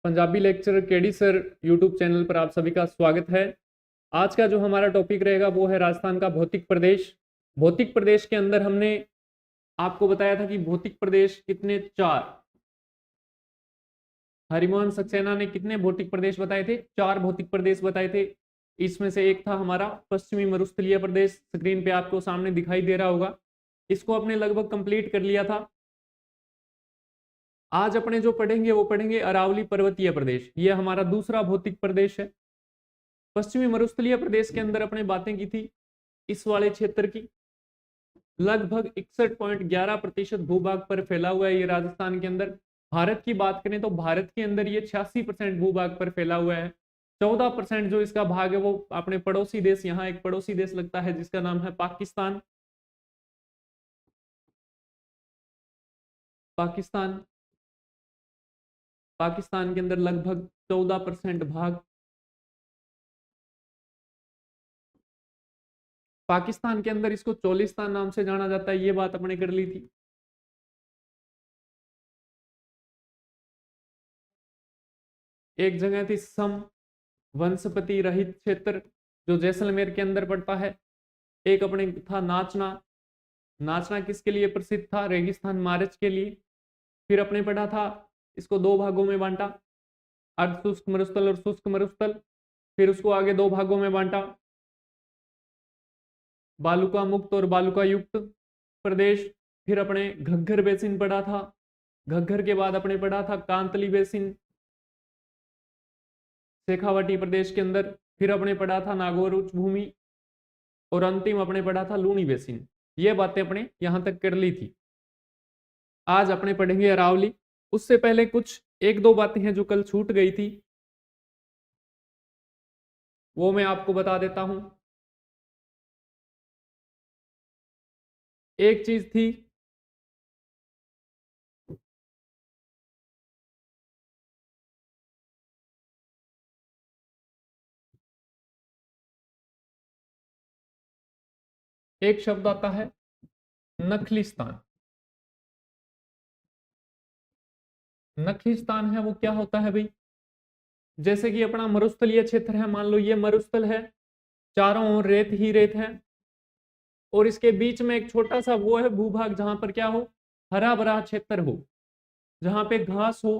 Punjabi lecture KD sir YouTube channel पर आप सभी का स्वागत है। आज का जो हमारा टॉपिक रहेगा वो है राजस्थान का भौतिक प्रदेश। भौतिक प्रदेश के अंदर हमने आपको बताया था कि भौतिक प्रदेश कितने, चार। हरिमोहन सक्सेना ने कितने भौतिक प्रदेश बताए थे? चार भौतिक प्रदेश बताए थे। इसमें से एक था हमारा पश्चिमी मरुस्थलीय प्रदेश, स्क्रीन पे आपको सामने दिखाई दे रहा होगा। इसको अपने लगभग कंप्लीट कर लिया था। आज अपने जो पढ़ेंगे वो पढ़ेंगे अरावली पर्वतीय प्रदेश। ये हमारा दूसरा भौतिक प्रदेश है। पश्चिमी मरुस्थलीय प्रदेश के अंदर अपने बातें की थी इस वाले क्षेत्र की। लगभग 61.11% भूभाग पर फैला हुआ है ये राजस्थान के अंदर। भारत की बात करें तो भारत के अंदर ये 86% भूभाग पर फैला हुआ है। 14% जो इसका भाग है वो अपने पड़ोसी देश, यहाँ एक पड़ोसी देश लगता है जिसका नाम है पाकिस्तान। पाकिस्तान पाकिस्तान के अंदर लगभग 14% भाग। पाकिस्तान के अंदर इसको चोलिस्तान नाम से जाना जाता है, ये बात अपने कर ली थी। एक जगह थी सम वनस्पति रहित क्षेत्र जो जैसलमेर के अंदर पड़ता है। एक अपने था नाचना। नाचना किसके लिए प्रसिद्ध था? रेगिस्तान मार्च के लिए। फिर अपने पढ़ा था, इसको दो भागों में बांटा, अर्ध शुष्क मरुस्थल और शुष्क मरुस्थल। फिर उसको आगे दो भागों में बांटा, बालुका मुक्त और बालुका युक्त प्रदेश। फिर अपने घग्गर बेसिन पढ़ा था। घग्गर के बाद अपने पढ़ा था कांतली बेसिन शेखावाटी प्रदेश के अंदर। फिर अपने पढ़ा था नागौर उच्च भूमि और अंतिम अपने पढ़ा था लूनी बेसिन। ये बातें अपने यहां तक कर ली थी। आज अपने पढ़ेंगे अरावली। उससे पहले कुछ एक दो बातें हैं जो कल छूट गई थी, वो मैं आपको बता देता हूं। एक चीज थी, एक शब्द आता है नखलिस्तान। नखलिस्तान है वो क्या होता है भाई? जैसे कि अपना मरुस्थलीय क्षेत्र है, मान लो ये मरुस्थल है, चारों ओर रेत ही रेत है और इसके बीच में एक छोटा सा वो है भूभाग जहां पर क्या हो, हरा भरा क्षेत्र हो, जहां पे घास हो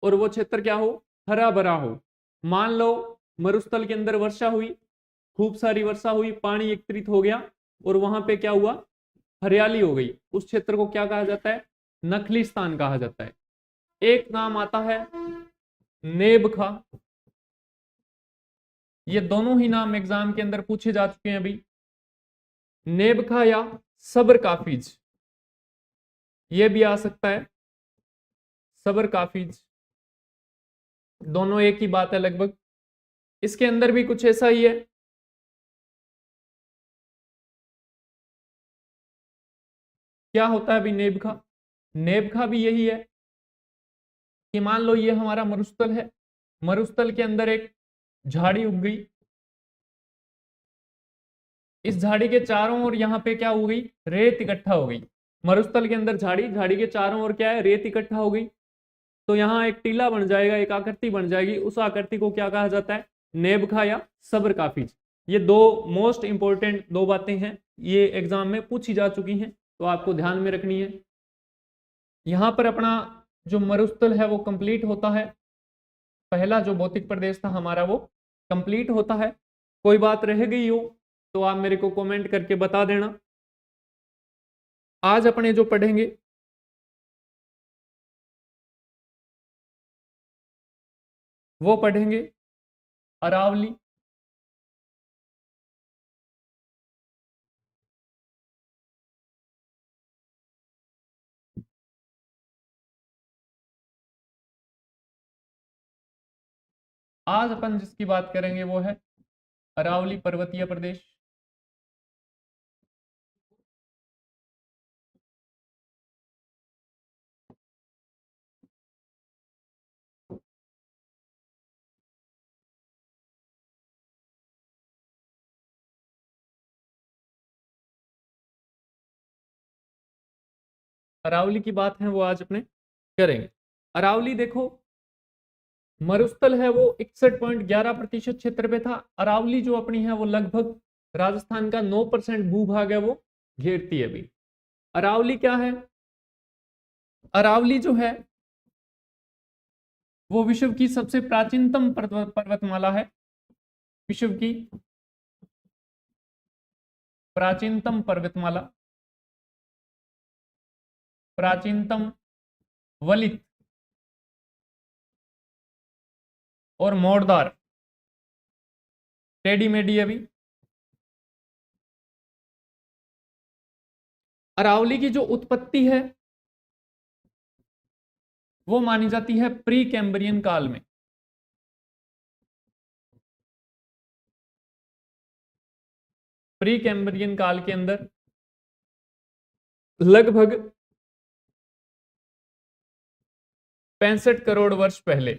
और वो क्षेत्र क्या हो, हरा भरा हो। मान लो मरुस्थल के अंदर वर्षा हुई, खूब सारी वर्षा हुई, पानी एकत्रित हो गया और वहां पे क्या हुआ, हरियाली हो गई। उस क्षेत्र को क्या कहा जाता है? नखलिस्तान कहा जाता है। एक नाम आता है नेबखा। ये दोनों ही नाम एग्जाम के अंदर पूछे जा चुके हैं अभी। नेबखा या सबर काफिज, ये भी आ सकता है, सबर काफिज। दोनों एक ही बात है लगभग। इसके अंदर भी कुछ ऐसा ही है। क्या होता है अभी नेबखा? नेबखा भी यही है कि मान लो ये हमारा मरुस्थल है, मरुस्थल के अंदर एक झाड़ी उग गई, इस झाड़ी के चारों ओर यहाँ पे क्या हो गई, रेत इकट्ठा हो गई। मरुस्थल के अंदर झाड़ी, झाड़ी के चारों ओर क्या है, रेत इकट्ठा हो गई। तो यहाँ एक टीला बन जाएगा, एक आकृति बन जाएगी। उस आकृति को क्या कहा जाता है? नेबखा या सब्र काफिज। ये दो मोस्ट इंपोर्टेंट दो बातें हैं, ये एग्जाम में पूछी जा चुकी हैं, तो आपको ध्यान में रखनी है। यहाँ पर अपना जो मरुस्थल है वो कंप्लीट होता है। पहला जो भौतिक प्रदेश था हमारा वो कंप्लीट होता है। कोई बात रह गई हो तो आप मेरे को कमेंट करके बता देना। आज अपने जो पढ़ेंगे वो पढ़ेंगे अरावली। आज अपन जिसकी बात करेंगे वो है अरावली पर्वतीय प्रदेश। अरावली की बात है वो आज अपने करेंगे। अरावली देखो मरुस्थल है वो 61.11% क्षेत्र पे था। अरावली जो अपनी है वो लगभग राजस्थान का 9% भूभाग है वो घेरती है भी। अरावली क्या है? अरावली जो है वो विश्व की सबसे प्राचीनतम पर्वतमाला है। विश्व की प्राचीनतम पर्वतमाला, प्राचीनतम, वलित और मोड़दार, टेढ़ी मेढ़ी अभी। अरावली की जो उत्पत्ति है वो मानी जाती है प्री कैम्ब्रियन काल में। प्री कैम्ब्रियन काल के अंदर लगभग 65 करोड़ वर्ष पहले।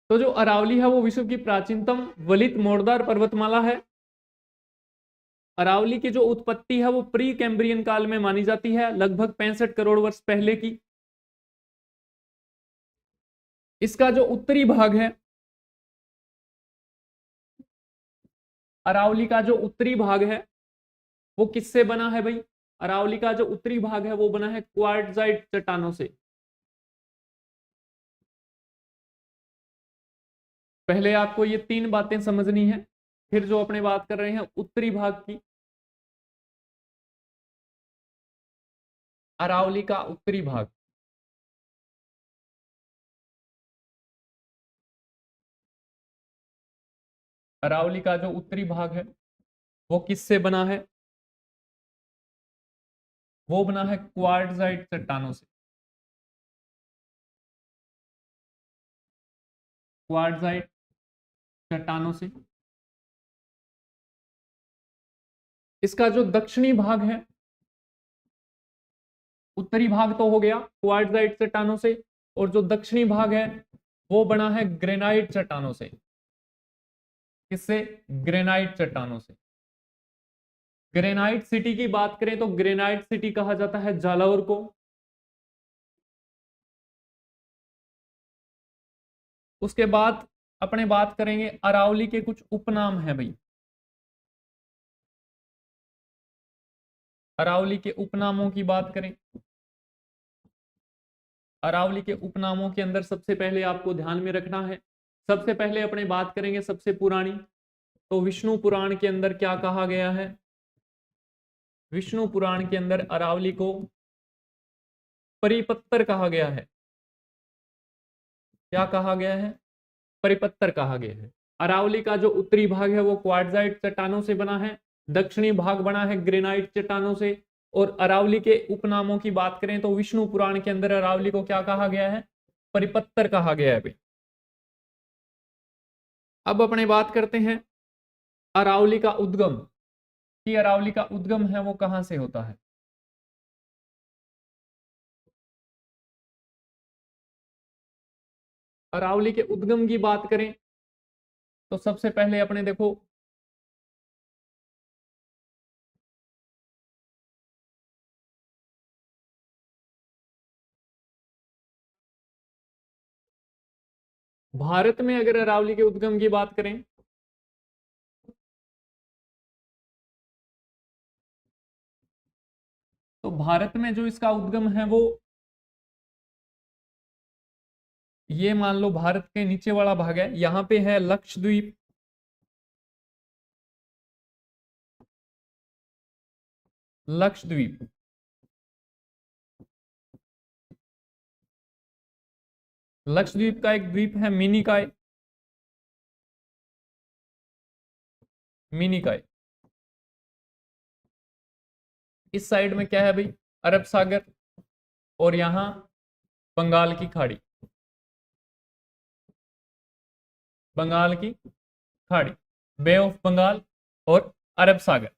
तो जो अरावली है वो विश्व की प्राचीनतम वलित मोड़दार पर्वतमाला है। अरावली की जो उत्पत्ति है वो प्री कैम्ब्रियन काल में मानी जाती है, लगभग 65 करोड़ वर्ष पहले की। इसका जो उत्तरी भाग है, अरावली का जो उत्तरी भाग है वो किससे बना है भाई? अरावली का जो उत्तरी भाग है वो बना है क्वार्टजाइट चट्टानों से। पहले आपको ये 3 बातें समझनी है, फिर जो अपने बात कर रहे हैं उत्तरी भाग की। अरावली का उत्तरी भाग, अरावली का जो उत्तरी भाग है वो किससे बना है? वो बना है क्वार्टजाइट चट्टानों से। क्वार्टजाइट चट्टानों से। इसका जो दक्षिणी भाग है, उत्तरी भाग तो हो गया क्वार्टजाइट चट्टानों से, और जो दक्षिणी भाग है वो बना है ग्रेनाइट चट्टानों से। किससे? ग्रेनाइट चट्टानों से। ग्रेनाइट सिटी की बात करें तो ग्रेनाइट सिटी कहा जाता है जालौर को। उसके बाद अपने बात करेंगे अरावली के कुछ उपनाम हैं भाई। अरावली के उपनामों की बात करें, अरावली के उपनामों के अंदर सबसे पहले आपको ध्यान में रखना है, सबसे पहले अपने बात करेंगे सबसे पुरानी, तो विष्णु पुराण के अंदर क्या कहा गया है? विष्णु पुराण के अंदर अरावली को परिपत्तर कहा गया है। क्या कहा गया है? परिपत्तर कहा गया है। अरावली का जो उत्तरी भाग है वो क्वार्टजाइट चट्टानों से बना है, दक्षिणी भाग बना है ग्रेनाइट चट्टानों से। और अरावली के उपनामों की बात करें तो विष्णु पुराण के अंदर अरावली को क्या कहा गया है? परिपत्तर कहा गया है। अब अपने बात करते हैं अरावली का उद्गम, कि अरावली का उद्गम है वो कहां से होता है। अरावली के उद्गम की बात करें तो सबसे पहले अपने देखो भारत में अगर अरावली के उद्गम की बात करें तो भारत में जो इसका उद्गम है वो ये मान लो भारत के नीचे वाला भाग है, यहां पे है लक्षद्वीप, लक्षद्वीप। लक्षद्वीप का एक द्वीप है मिनिकॉय, मिनिकॉय। इस साइड में क्या है भाई? अरब सागर, और यहां बंगाल की खाड़ी, बंगाल की खाड़ी, बे ऑफ बंगाल और अरब सागर,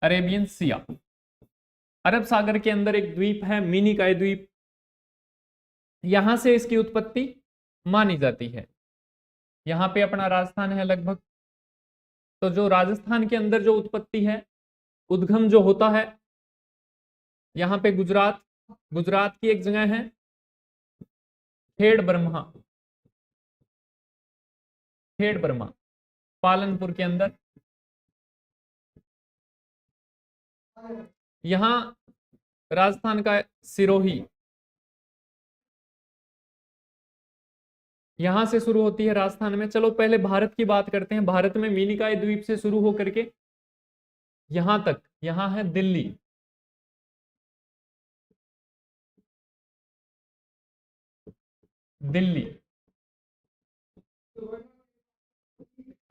अरेबियन सिया। अरब सागर के अंदर एक द्वीप है मिनिकॉय द्वीप, यहां से इसकी उत्पत्ति मानी जाती है। यहां पे अपना राजस्थान है लगभग, तो जो राजस्थान के अंदर जो उत्पत्ति है, उद्गम जो होता है यहाँ पे गुजरात, गुजरात की एक जगह है खेड़ ब्रह्मा, खेड़ ब्रह्मा पालनपुर के अंदर। यहाँ राजस्थान का सिरोही, यहां से शुरू होती है राजस्थान में। चलो पहले भारत की बात करते हैं। भारत में मिनिकाय द्वीप से शुरू होकर के यहां तक, यहां है दिल्ली, दिल्ली।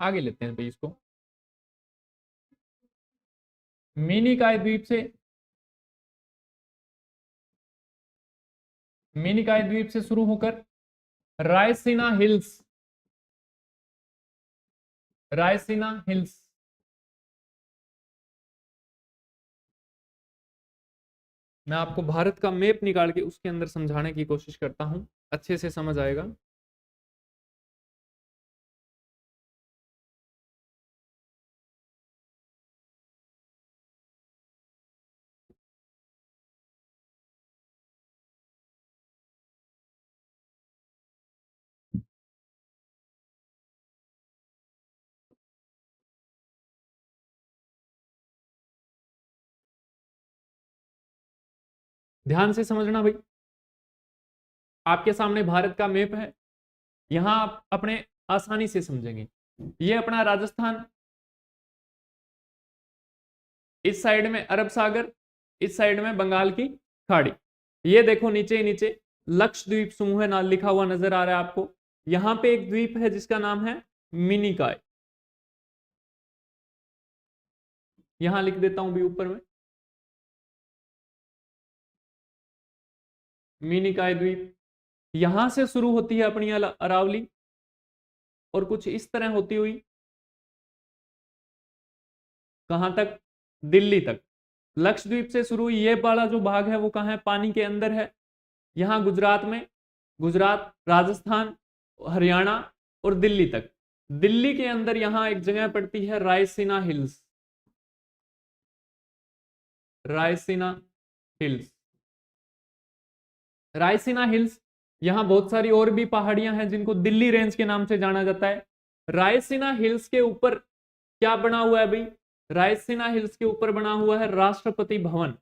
आगे लेते हैं भाई इसको। मिनिकाय द्वीप से, मिनिकाय द्वीप से शुरू होकर रायसीना हिल्स, रायसीना हिल्स, मैं आपको भारत का मैप निकाल के उसके अंदर समझाने की कोशिश करता हूं, अच्छे से समझ आएगा। ध्यान से समझना भाई, आपके सामने भारत का मैप है, यहां आप अपने आसानी से समझेंगे। ये अपना राजस्थान, इस साइड में अरब सागर, इस साइड में बंगाल की खाड़ी। ये देखो नीचे ही नीचे लक्षद्वीप समूह ना लिखा हुआ नजर आ रहा है आपको। यहां पे एक द्वीप है जिसका नाम है मिनिकॉय, यहां लिख देता हूं भी ऊपर में, मिनिकॉय द्वीप। यहां से शुरू होती है अपनी अरावली और कुछ इस तरह होती हुई कहां तक, दिल्ली तक। लक्षद्वीप से शुरू ये वाला जो भाग है वो कहां है, पानी के अंदर है। यहां गुजरात में, गुजरात, राजस्थान, हरियाणा और दिल्ली तक। दिल्ली के अंदर यहां एक जगह पड़ती है Raisina hills, Raisina hills, Raisina hills. यहां बहुत सारी और भी पहाड़ियां हैं जिनको दिल्ली रेंज के नाम से जाना जाता है। रायसीना हिल्स के ऊपर क्या बना हुआ है भाई, रायसीना हिल्स के ऊपर बना हुआ है राष्ट्रपति भवन,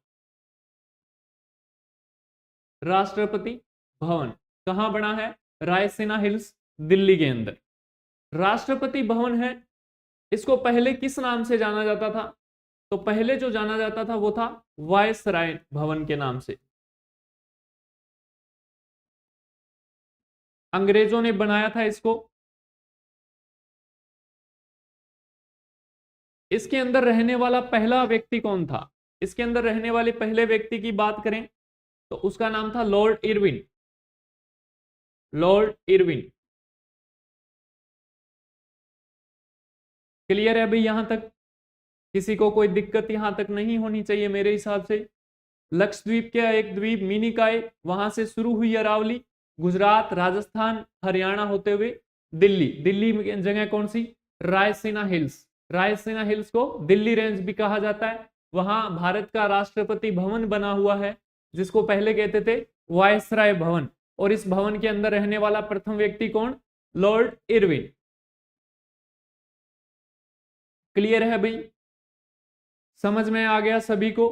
राष्ट्रपति भवन कहां बना है, रायसीना हिल्स, दिल्ली के अंदर राष्ट्रपति भवन है। इसको पहले किस नाम से जाना जाता था, तो पहले जो जाना जाता था वो था वायसराय भवन के नाम से। अंग्रेजों ने बनाया था इसको। इसके अंदर रहने वाला पहला व्यक्ति कौन था, इसके अंदर रहने वाले पहले व्यक्ति की बात करें तो उसका नाम था Lord Irwin, Lord Irwin. Clear है भाई, यहां तक किसी को कोई दिक्कत यहां तक नहीं होनी चाहिए मेरे हिसाब से। लक्षद्वीप के एक द्वीप मिनिकॉय, वहां से शुरू हुई अरावली, गुजरात, राजस्थान, हरियाणा होते हुए दिल्ली। दिल्ली में जगह कौन सी, रायसीना हिल्स, रायसीना हिल्स को दिल्ली रेंज भी कहा जाता है। वहां भारत का राष्ट्रपति भवन बना हुआ है जिसको पहले कहते थे वायसराय भवन। और इस भवन के अंदर रहने वाला प्रथम व्यक्ति कौन, लॉर्ड इरविन। क्लियर है भाई, समझ में आ गया सभी को।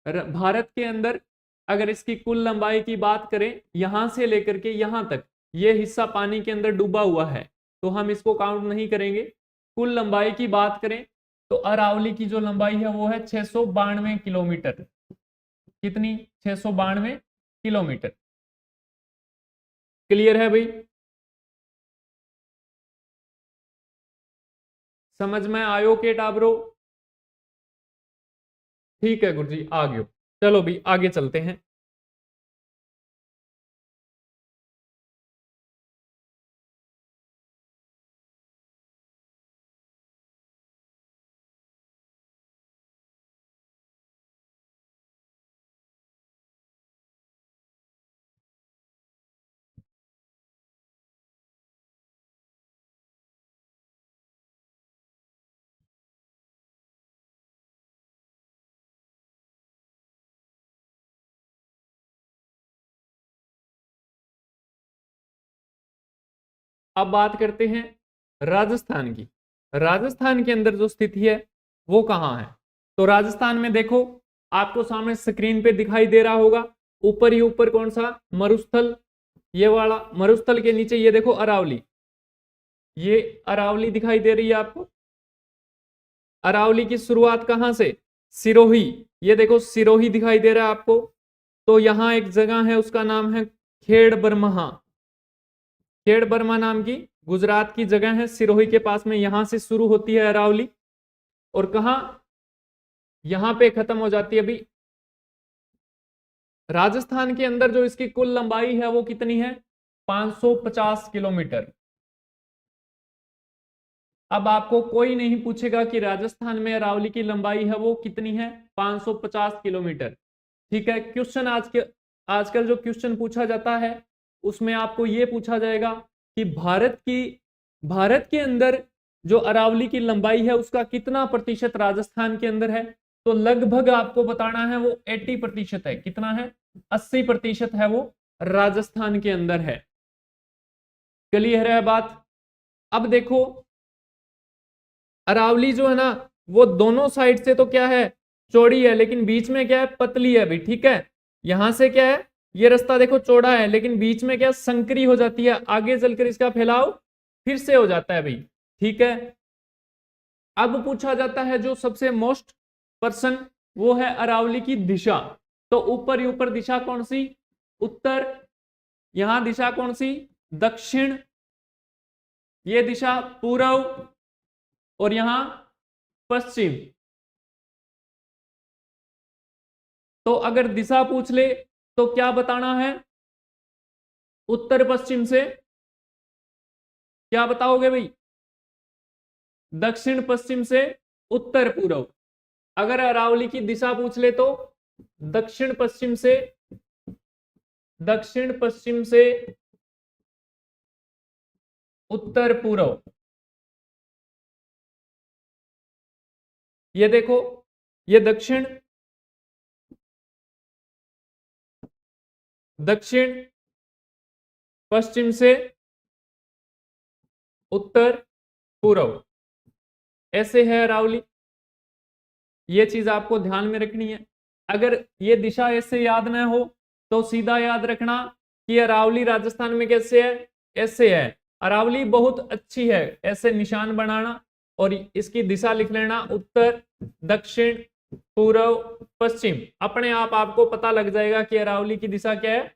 भारत के अंदर अगर इसकी कुल लंबाई की बात करें यहां से लेकर के यहां तक, ये हिस्सा पानी के अंदर डूबा हुआ है तो हम इसको काउंट नहीं करेंगे। कुल लंबाई की बात करें तो अरावली की जो लंबाई है वो है 692 किलोमीटर। कितनी, 692 किलोमीटर। क्लियर है भाई, समझ में आयो के टाबरो। ठीक है गुरुजी, आ गयो। चलो भी आगे चलते हैं। अब बात करते हैं राजस्थान की। राजस्थान के अंदर जो स्थिति है वो कहाँ है? तो राजस्थान में देखो, आपको सामने स्क्रीन पे दिखाई दे रहा होगा, ऊपर ही ऊपर कौन सा? मरुस्थल, ये वाला। मरुस्थल के नीचे ये देखो अरावली, ये अरावली दिखाई दे रही है आपको। अरावली की शुरुआत कहां से? सिरोही, ये देखो सिरोही दिखाई दे रहा है आपको। तो यहां एक जगह है, उसका नाम है खेड़ बरमहा। खेड़ बर्मा नाम की गुजरात की जगह है, सिरोही के पास में, यहां से शुरू होती है अरावली और कहा यहां पे खत्म हो जाती है। अभी राजस्थान के अंदर जो इसकी कुल लंबाई है वो कितनी है? 550 किलोमीटर। अब आपको कोई नहीं पूछेगा कि राजस्थान में अरावली की लंबाई है वो कितनी है? 550 किलोमीटर। ठीक है, क्वेश्चन आजकल जो क्वेश्चन पूछा जाता है उसमें आपको ये पूछा जाएगा कि भारत के अंदर जो अरावली की लंबाई है उसका कितना प्रतिशत राजस्थान के अंदर है? तो लगभग आपको बताना है वो 80% है। कितना है? 80% है वो राजस्थान के अंदर है। क्लियर है बात? अब देखो, अरावली जो है ना वो दोनों साइड से तो क्या है? चौड़ी है, लेकिन बीच में क्या है? पतली है अभी। ठीक है, यहां से क्या है? ये रास्ता देखो चौड़ा है, लेकिन बीच में क्या? संकरी हो जाती है, आगे चलकर इसका फैलाव फिर से हो जाता है भाई। ठीक है, अब पूछा जाता है जो सबसे मोस्ट पर्सन, वो है अरावली की दिशा। तो ऊपर ही ऊपर दिशा कौन सी? उत्तर। यहां दिशा कौन सी? दक्षिण। ये दिशा पूर्व और यहां पश्चिम। तो अगर दिशा पूछ ले तो क्या बताना है? उत्तर पश्चिम से क्या बताओगे भाई? दक्षिण पश्चिम से उत्तर पूर्व। अगर अरावली की दिशा पूछ ले तो दक्षिण पश्चिम से उत्तर पूर्व। ये देखो, ये दक्षिण पश्चिम से उत्तर पूर्व, ऐसे है अरावली। ये चीज आपको ध्यान में रखनी है। अगर ये दिशा ऐसे याद ना हो तो सीधा याद रखना कि अरावली राजस्थान में कैसे है? ऐसे है। अरावली बहुत अच्छी है, ऐसे निशान बनाना और इसकी दिशा लिख लेना, उत्तर दक्षिण पूर्व पश्चिम। अपने आप आपको पता लग जाएगा कि अरावली की दिशा क्या है।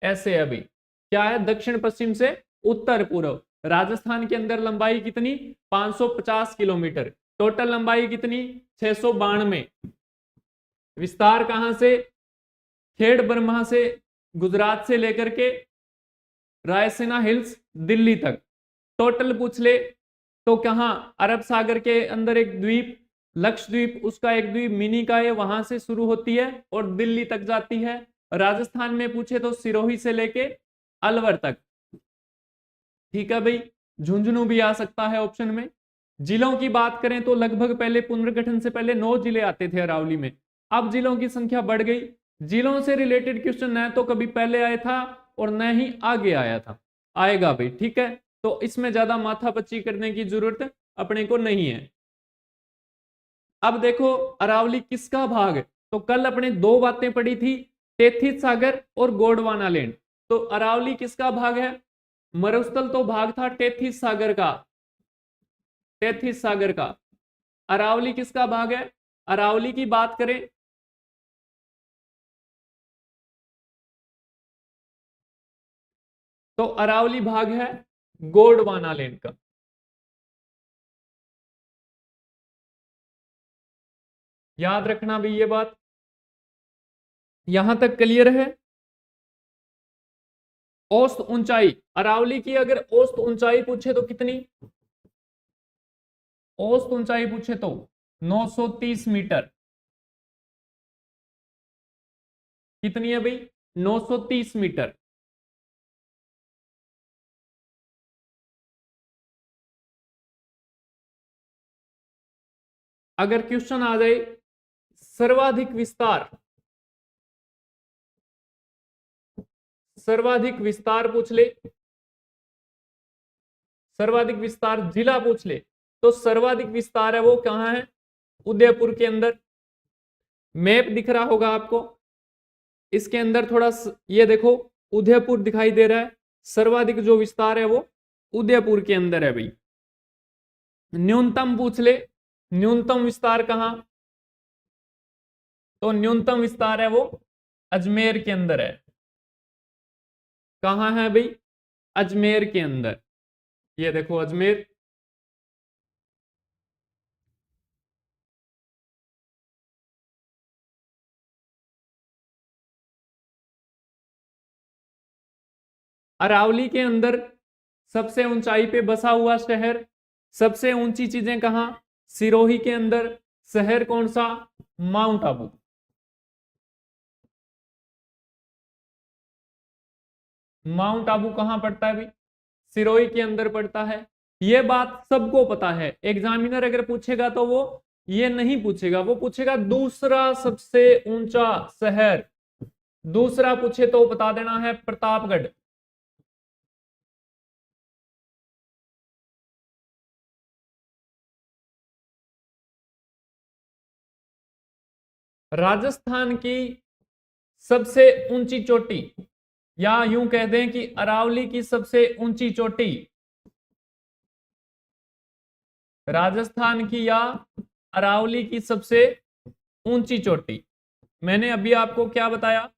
ऐसे अभी क्या है? दक्षिण पश्चिम से उत्तर पूर्व। राजस्थान के अंदर लंबाई कितनी? 550 किलोमीटर। टोटल लंबाई कितनी? 692। विस्तार कहां से? खेड़ बर्मा से, गुजरात से लेकर के रायसीना हिल्स दिल्ली तक। टोटल पूछ ले तो कहां? अरब सागर के अंदर एक द्वीप लक्षद्वीप, उसका एक द्वीप मिनी का है, वहां से शुरू होती है और दिल्ली तक जाती है। राजस्थान में पूछे तो सिरोही से लेके अलवर तक। ठीक है भाई, झुंझुनू भी आ सकता है ऑप्शन में। जिलों की बात करें तो लगभग पहले पुनर्गठन से पहले 9 जिले आते थे अरावली में, अब जिलों की संख्या बढ़ गई। जिलों से रिलेटेड क्वेश्चन न तो कभी पहले आया था और न ही आगे आया था, आएगा भाई। ठीक है, तो इसमें ज्यादा माथापच्ची करने की जरूरत अपने को नहीं है। अब देखो अरावली किसका भाग है? तो कल अपने दो बातें पढ़ी थी, तेथिस सागर और गोंडवाना लैंड। तो अरावली किसका भाग है? मरुस्थल तो भाग था तेथिस सागर का, तेथिस सागर का। अरावली किसका भाग है? अरावली की बात करें तो अरावली भाग है गोंडवाना लैंड का। याद रखना भी ये बात, यहां तक क्लियर है? औसत ऊंचाई अरावली की, अगर औसत ऊंचाई पूछे तो कितनी? औसत ऊंचाई पूछे तो 930 मीटर। कितनी है भाई? 930 मीटर। अगर क्वेश्चन आ जाए सर्वाधिक विस्तार, सर्वाधिक विस्तार पूछ ले सर्वाधिक विस्तार जिला पूछ ले तो सर्वाधिक विस्तार है वो कहाँ है, उदयपुर के अंदर। मैप दिख रहा होगा आपको, इसके अंदर थोड़ा ये देखो उदयपुर दिखाई दे रहा है, सर्वाधिक जो विस्तार है वो उदयपुर के अंदर है भाई। न्यूनतम पूछ ले, न्यूनतम विस्तार कहां, तो न्यूनतम विस्तार है वो अजमेर के अंदर है। कहां है भाई, अजमेर के अंदर। ये देखो अजमेर, अरावली के अंदर सबसे ऊंचाई पे बसा हुआ शहर, सबसे ऊंची चीजें कहां, सिरोही के अंदर। शहर कौन सा, माउंट आबू। माउंट आबू कहां पड़ता है भाई, सिरोही के अंदर पड़ता है। ये बात सबको पता है, एग्जामिनर अगर पूछेगा तो वो ये नहीं पूछेगा, वो पूछेगा दूसरा सबसे ऊंचा शहर। दूसरा पूछे तो बता देना है प्रतापगढ़। राजस्थान की सबसे ऊंची चोटी, या यूं कह दें कि अरावली की सबसे ऊंची चोटी, राजस्थान की या अरावली की सबसे ऊंची चोटी। मैंने अभी आपको क्या बताया,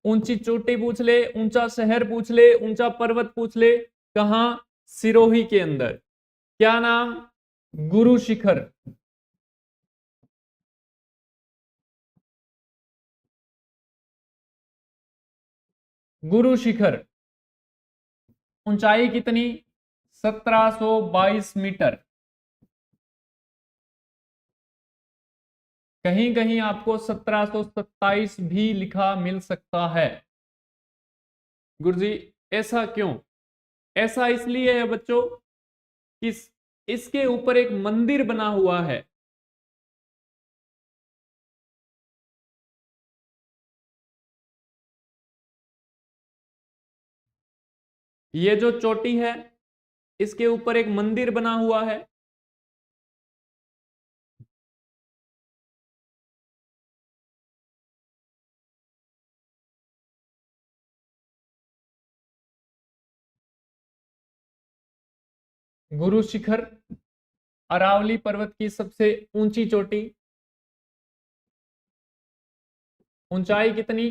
ऊंची चोटी पूछ ले, ऊंचा शहर पूछ ले, ऊंचा पर्वत पूछ ले, कहां, सिरोही के अंदर। क्या नाम, गुरु शिखर। गुरु शिखर, ऊंचाई कितनी, 1722 मीटर। कहीं कहीं आपको 1727 भी लिखा मिल सकता है। गुरुजी ऐसा क्यों, ऐसा इसलिए है बच्चों कि इसके ऊपर एक मंदिर बना हुआ है। ये जो चोटी है इसके ऊपर एक मंदिर बना हुआ है। गुरु शिखर अरावली पर्वत की सबसे ऊंची चोटी, ऊंचाई कितनी,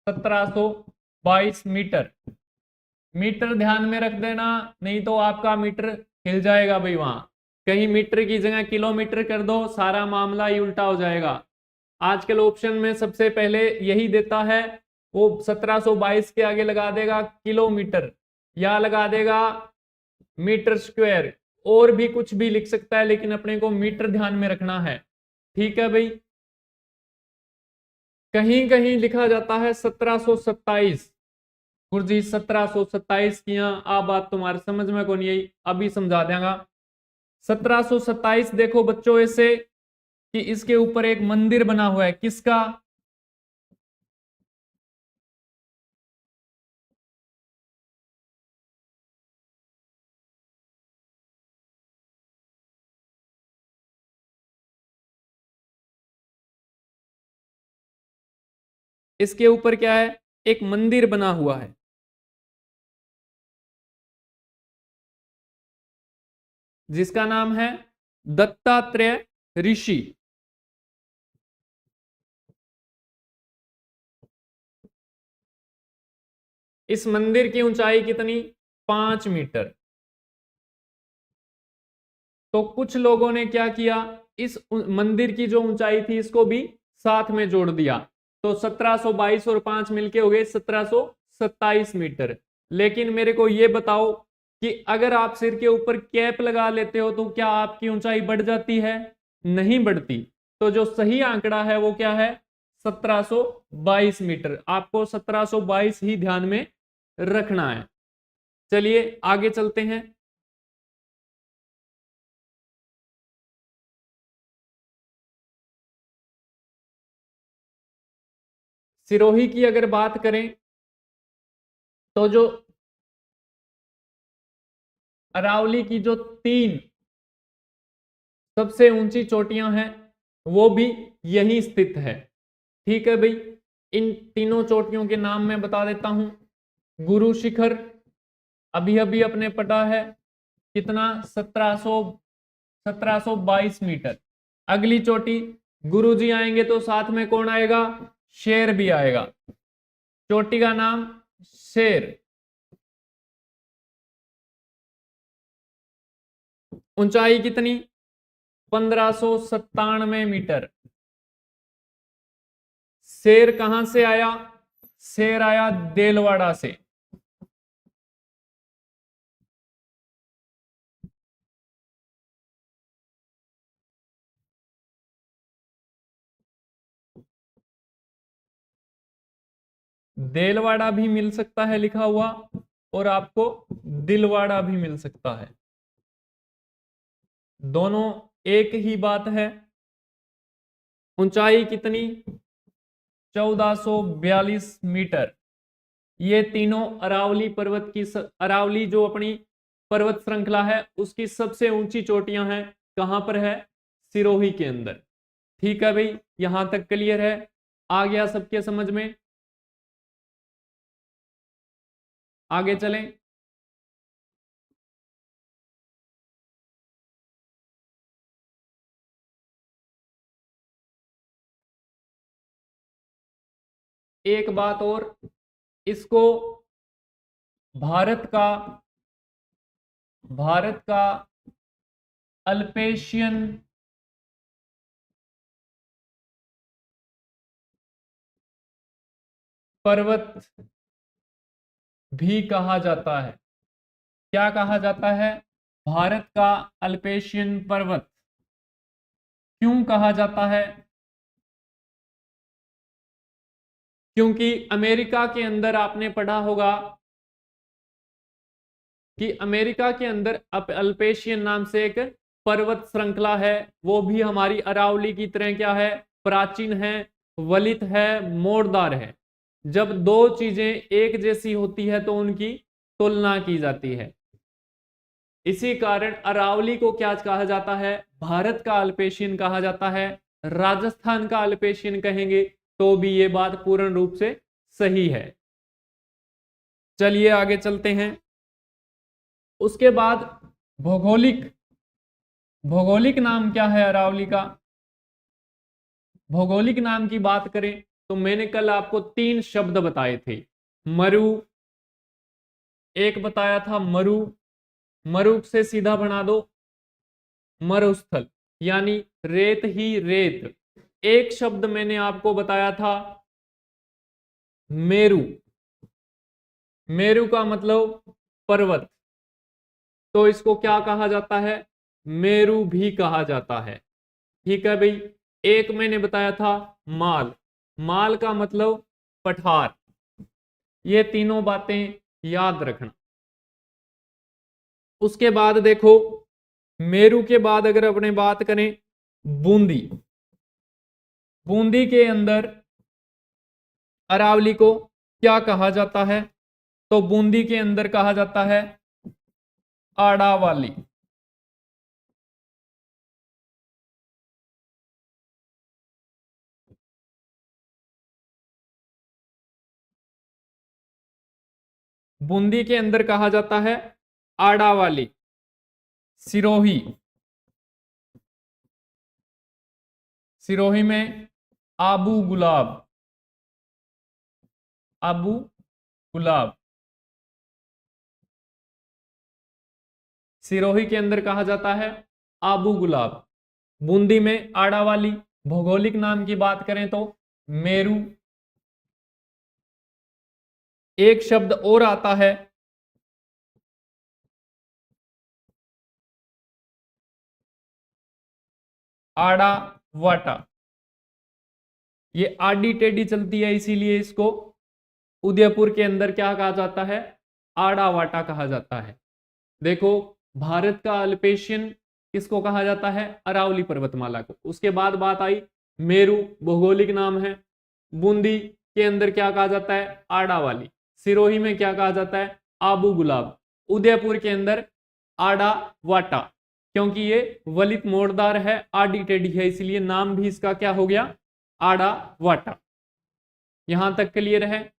1722 मीटर। मीटर ध्यान में रख देना, नहीं तो आपका मीटर हिल जाएगा भाई, वहां कहीं मीटर की जगह किलोमीटर कर दो, सारा मामला ही उल्टा हो जाएगा। आजकल ऑप्शन में सबसे पहले यही देता है, वो 1722 के आगे लगा देगा किलोमीटर, या लगा देगा मीटर स्क्वायर, और भी कुछ भी लिख सकता है, लेकिन अपने को मीटर ध्यान में रखना है। ठीक है भाई, कहीं कहीं लिखा जाता है 1727। गुरुजी 1727 की यहाँ आ बात तुम्हारे समझ में कौन आई, अभी समझा देगा। 1727 देखो बच्चों ऐसे कि इसके ऊपर एक मंदिर बना हुआ है, किसका, इसके ऊपर क्या है, एक मंदिर बना हुआ है। जिसका नाम है दत्तात्रेय ऋषि। इस मंदिर की ऊंचाई कितनी, 5 मीटर। तो कुछ लोगों ने क्या किया, इस मंदिर की जो ऊंचाई थी इसको भी साथ में जोड़ दिया, तो 1722 और 5 मिलके हो गए 1727 मीटर। लेकिन मेरे को ये बताओ कि अगर आप सिर के ऊपर कैप लगा लेते हो तो क्या आपकी ऊंचाई बढ़ जाती है, नहीं बढ़ती। तो जो सही आंकड़ा है वो क्या है, 1722 मीटर। आपको 1722 ही ध्यान में रखना है। चलिए आगे चलते हैं। सिरोही की अगर बात करें तो जो अरावली की जो 3 सबसे ऊंची चोटियां हैं वो भी यहीं स्थित है। ठीक है भाई, इन तीनों चोटियों के नाम मैं बता देता हूं। गुरु शिखर अभी अभी अपने पढ़ा है, कितना, 1722 मीटर। अगली चोटी गुरु जी आएंगे तो साथ में कौन आएगा, शेर भी आएगा। चोटी का नाम शेर, ऊंचाई कितनी, 1597 मीटर। शेर कहां से आया, शेर आया देलवाड़ा से। देलवाड़ा भी मिल सकता है लिखा हुआ, और आपको दिलवाड़ा भी मिल सकता है, दोनों एक ही बात है। ऊंचाई कितनी, 1442 मीटर। ये तीनों अरावली पर्वत की अरावली जो अपनी पर्वत श्रृंखला है उसकी सबसे ऊंची चोटियां हैं। कहां पर है, सिरोही के अंदर। ठीक है भाई, यहां तक क्लियर है, आ गया सबके समझ में। आगे चलें। एक बात और, इसको भारत का अल्पेशियन पर्वत भी कहा जाता है। क्या कहा जाता है, भारत का अल्पेशियन पर्वत। क्यों कहा जाता है, क्योंकि अमेरिका के अंदर आपने पढ़ा होगा कि अमेरिका के अंदर अल्पेशियन नाम से एक पर्वत श्रृंखला है, वो भी हमारी अरावली की तरह क्या है, प्राचीन है, वलित है, मोड़दार है। जब दो चीजें एक जैसी होती है तो उनकी तुलना की जाती है। इसी कारण अरावली को क्या कहा जाता है, भारत का अल्पेशियन कहा जाता है। राजस्थान का अल्पेशियन कहेंगे तो भी ये बात पूर्ण रूप से सही है। चलिए आगे चलते हैं। उसके बाद भौगोलिक भौगोलिक नाम क्या है अरावली का। भौगोलिक नाम की बात करें तो मैंने कल आपको 3 शब्द बताए थे। मरु एक बताया था, मरु, मरु से सीधा बना दो मरुस्थल, यानी रेत ही रेत। एक शब्द मैंने आपको बताया था मेरु, मेरु का मतलब पर्वत, तो इसको क्या कहा जाता है, मेरु भी कहा जाता है। ठीक है भाई। एक मैंने बताया था माल, माल का मतलब पठार। ये तीनों बातें याद रखना। उसके बाद देखो, मेरु के बाद अगर अपने बात करें बूंदी, बूंदी के अंदर अरावली को क्या कहा जाता है, तो बूंदी के अंदर कहा जाता है आड़ावाली। बूंदी के अंदर कहा जाता है आड़ावाली। सिरोही, सिरोही में आबू गुलाब, आबू गुलाब। सिरोही के अंदर कहा जाता है आबू गुलाब। बूंदी में आड़ावाली। भौगोलिक नाम की बात करें तो मेरु। एक शब्द और आता है आड़ा वाटा। ये आडी टेढ़ी चलती है, इसीलिए इसको उदयपुर के अंदर क्या कहा जाता है, आड़ा वाटा कहा जाता है। देखो, भारत का अल्पेशियन किसको कहा जाता है, अरावली पर्वतमाला को। उसके बाद बात आई मेरु, भौगोलिक नाम है। बूंदी के अंदर क्या कहा जाता है, आड़ावाली। सिरोही में क्या कहा जाता है, आबू गुलाब। उदयपुर के अंदर आड़ा वाटा, क्योंकि ये वलित मोड़दार है, आड़ी टेढ़ी है, इसलिए नाम भी इसका क्या हो गया, आड़ा वाटा। यहां तक क्लियर है।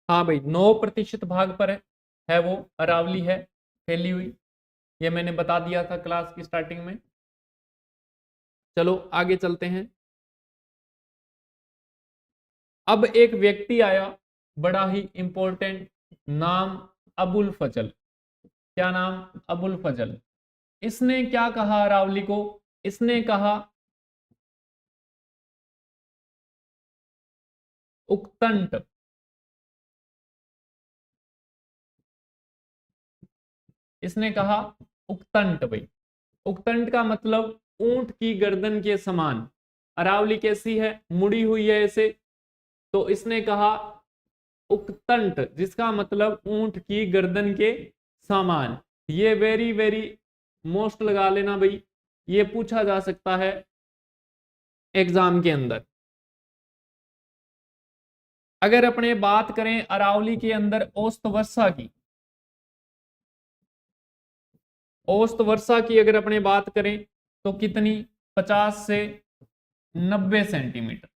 हाँ भाई, 9% भाग पर है वो अरावली है फैली हुई, ये मैंने बता दिया था क्लास की स्टार्टिंग में। चलो आगे चलते हैं। अब एक व्यक्ति आया, बड़ा ही इंपॉर्टेंट नाम, अबुल फजल। क्या नाम, अबुल फजल। इसने क्या कहा अरावली को, इसने कहा उक्तंट। इसने कहा उक्तंट भाई। उक्तंट का मतलब ऊंट की गर्दन के समान। अरावली कैसी है, मुड़ी हुई है ऐसे, तो इसने कहा उक्तंट, जिसका मतलब ऊंट की गर्दन के समान। ये वेरी वेरी मोस्ट लगा लेना भाई, ये पूछा जा सकता है एग्जाम के अंदर। अगर अपने बात करें अरावली के अंदर औसत वर्षा की, औसत वर्षा की अगर अपने बात करें तो कितनी, 50 से 90 सेंटीमीटर।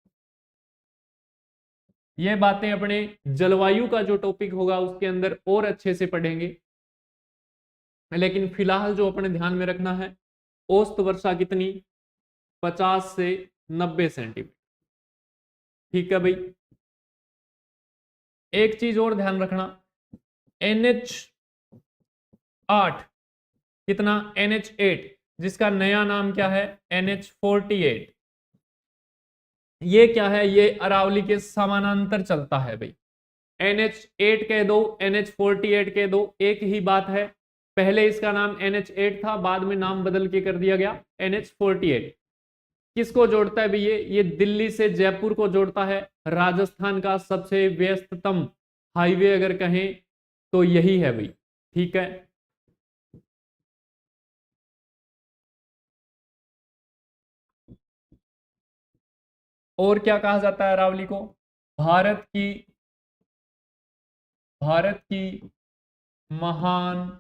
ये बातें अपने जलवायु का जो टॉपिक होगा उसके अंदर और अच्छे से पढ़ेंगे, लेकिन फिलहाल जो अपने ध्यान में रखना है, औसत वर्षा कितनी, 50 से 90 सेंटीमीटर। ठीक है भाई। एक चीज और ध्यान रखना, NH8, कितना, NH8, जिसका नया नाम क्या है, NH48। ये क्या है, ये अरावली के समानांतर चलता है भाई। NH8 कह दो, NH48 कह दो, एक ही बात है। पहले इसका नाम NH8 था, बाद में नाम बदल के कर दिया गया NH48। किसको जोड़ता है भाई, ये दिल्ली से जयपुर को जोड़ता है। राजस्थान का सबसे व्यस्ततम हाईवे अगर कहें तो यही है भाई। ठीक है। और क्या कहा जाता है अरावली को, भारत की, भारत की महान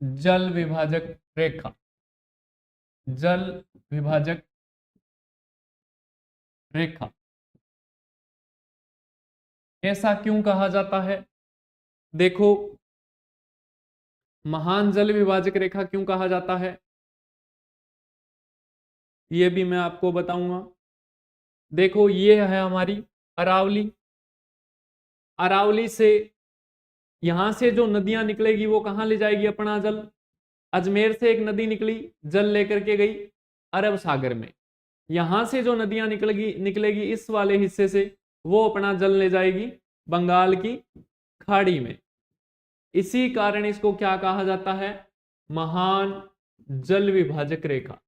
जल विभाजक रेखा, जल विभाजक रेखा। ऐसा क्यों कहा जाता है, देखो, महान जल विभाजक रेखा क्यों कहा जाता है, ये भी मैं आपको बताऊंगा। देखो ये है हमारी अरावली। अरावली से, यहां से जो नदियां निकलेगी वो कहां ले जाएगी अपना जल, अजमेर से एक नदी निकली, जल लेकर के गई अरब सागर में। यहां से जो नदियां निकलेगी निकलेगी इस वाले हिस्से से, वो अपना जल ले जाएगी बंगाल की खाड़ी में। इसी कारण इसको क्या कहा जाता है, महान जल विभाजक रेखा।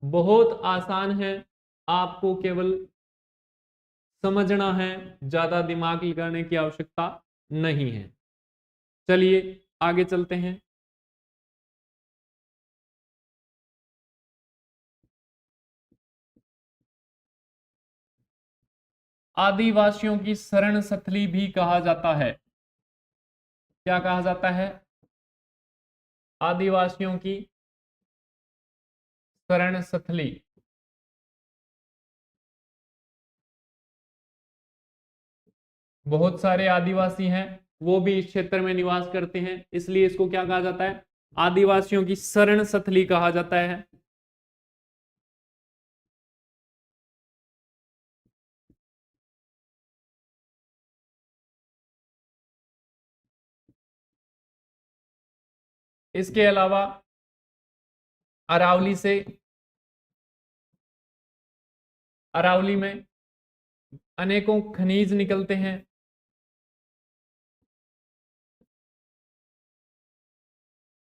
बहुत आसान है, आपको केवल समझना है, ज्यादा दिमाग लगाने की आवश्यकता नहीं है। चलिए आगे चलते हैं। आदिवासियों की शरण स्थली भी कहा जाता है। क्या कहा जाता है, आदिवासियों की शरण स्थली। बहुत सारे आदिवासी हैं, वो भी इस क्षेत्र में निवास करते हैं, इसलिए इसको क्या कहा जाता है, आदिवासियों की शरण स्थली कहा जाता है। इसके अलावा अरावली में अनेकों खनिज निकलते हैं।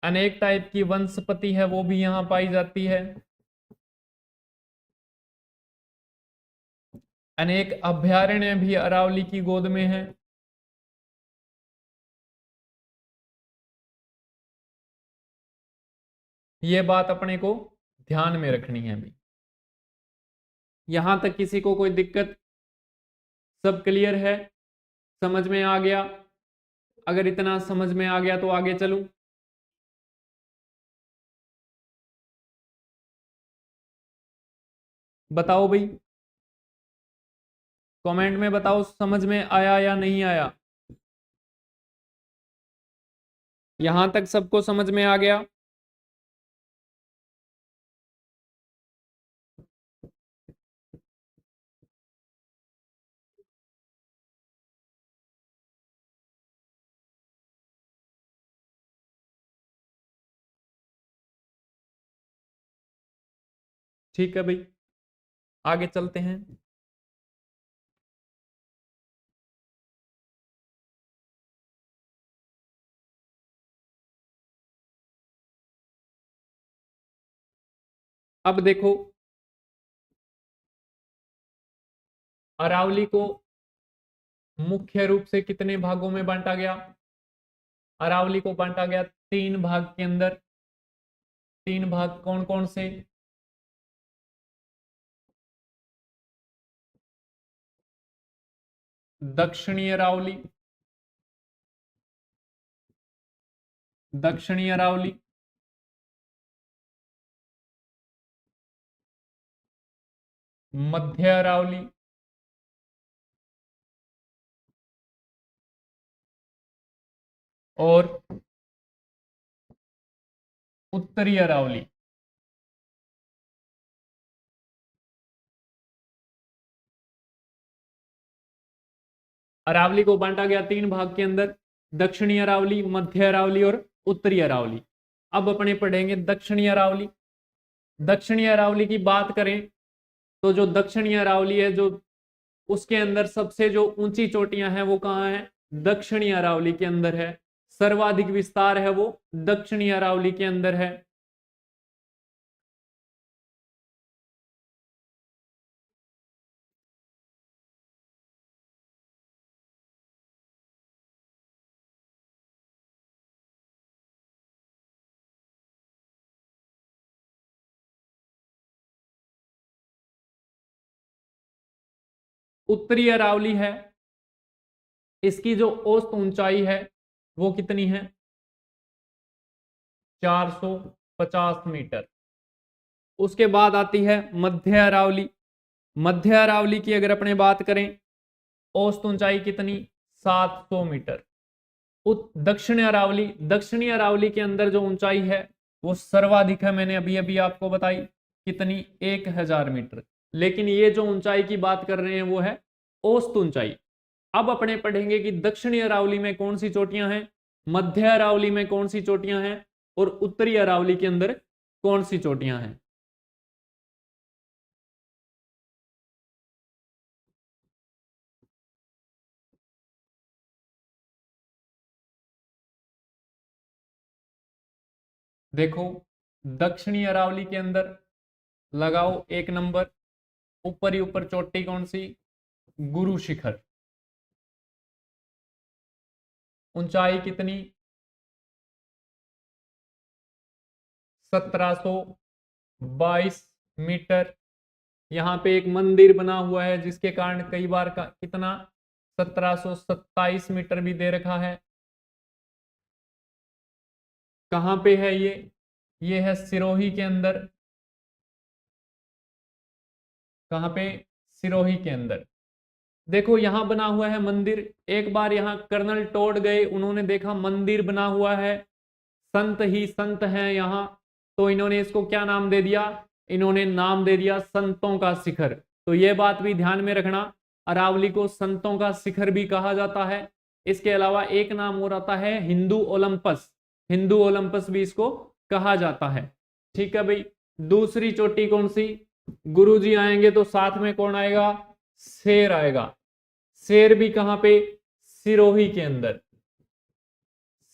अनेक टाइप की वनस्पति है वो भी यहां पाई जाती है। अनेक अभयारण्य भी अरावली की गोद में है। ये बात अपने को ध्यान में रखनी है अभी। यहां तक किसी को कोई दिक्कत? सब क्लियर है? समझ में आ गया? अगर इतना समझ में आ गया तो आगे चलूं। बताओ भाई, कमेंट में बताओ समझ में आया या नहीं आया। यहां तक सबको समझ में आ गया? ठीक है भाई, आगे चलते हैं। अब देखो, अरावली को मुख्य रूप से कितने भागों में बांटा गया? अरावली को बांटा गया 3 भाग के अंदर। 3 भाग कौन कौन से? दक्षिणी अरावली, दक्षिणी अरावली, मध्य अरावली, और उत्तरी अरावली। अरावली को बांटा गया 3 भाग के अंदर, दक्षिणी अरावली, मध्य अरावली और उत्तरी अरावली। अब अपने पढ़ेंगे दक्षिणी अरावली। दक्षिणी अरावली की बात करें तो जो दक्षिणी अरावली है, जो उसके अंदर सबसे जो ऊंची चोटियां हैं वो कहाँ है? दक्षिणी अरावली के अंदर है। सर्वाधिक विस्तार है वो दक्षिणी अरावली के अंदर है। उत्तरी अरावली है, इसकी जो औसत ऊंचाई है वो कितनी है? 450 मीटर। उसके बाद आती है मध्य अरावली। मध्य अरावली की अगर अपने बात करें, औसत ऊंचाई कितनी? 700 मीटर। दक्षिण अरावली, दक्षिणी अरावली के अंदर जो ऊंचाई है वो सर्वाधिक है, मैंने अभी अभी आपको बताई कितनी? 1000 मीटर। लेकिन ये जो ऊंचाई की बात कर रहे हैं वो है औसत ऊंचाई। अब अपने पढ़ेंगे कि दक्षिणी अरावली में कौन सी चोटियां हैं, मध्य अरावली में कौन सी चोटियां हैं, और उत्तरी अरावली के अंदर कौन सी चोटियां हैं। देखो, दक्षिणी अरावली के अंदर लगाओ 1 नंबर, ऊपर ही ऊपर चोटी कौन सी? गुरु शिखर। ऊंचाई कितनी? 1722 मीटर। यहाँ पे एक मंदिर बना हुआ है जिसके कारण कई बार का कितना 1727 मीटर भी दे रखा है। कहाँ पे है ये है सिरोही के अंदर। कहाँ पे? सिरोही के अंदर। देखो यहां बना हुआ है मंदिर। एक बार यहां कर्नल टोड गए, उन्होंने देखा मंदिर बना हुआ है, संत ही संत हैं यहाँ, तो इन्होंने इसको क्या नाम दे दिया? इन्होंने नाम दे दिया संतों का शिखर। तो ये बात भी ध्यान में रखना, अरावली को संतों का शिखर भी कहा जाता है। इसके अलावा एक नाम और आता है हिंदू ओलंपस। हिंदू ओलंपस भी इसको कहा जाता है। ठीक है भाई, दूसरी चोटी कौन सी? गुरुजी आएंगे तो साथ में कौन आएगा? शेर आएगा। शेर भी कहां पे? सिरोही के अंदर।